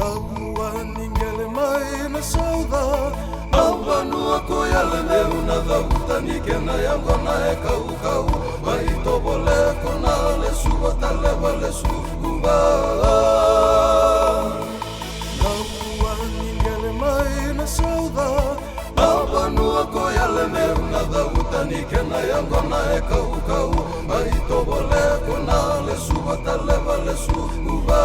Taua ningele mai na sauda Awa nua ko yale meu na dauta ni kena yango na e kau kau Mai tobole ko na le suwa taleva le suwa Taua ningele mai na sauda Awa nua ko yale meu na dauta ni kena yango na e kau kau Mai tobole ko na le suwa taleva le suwa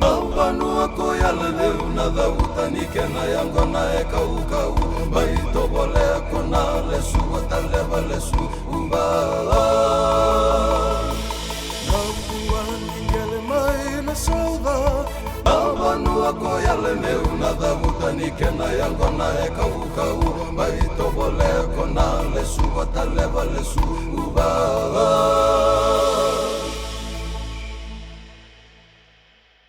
Awanua ko yale leu na dauta ni kena yango na e kau kau Mai tobole ko na le suwa taleva le suwa Awanua ningele mai na sauda Awanua ko yale leu na dauta ni kena yango na e kau kau Mai tobole ko na le suwa taleva le suwa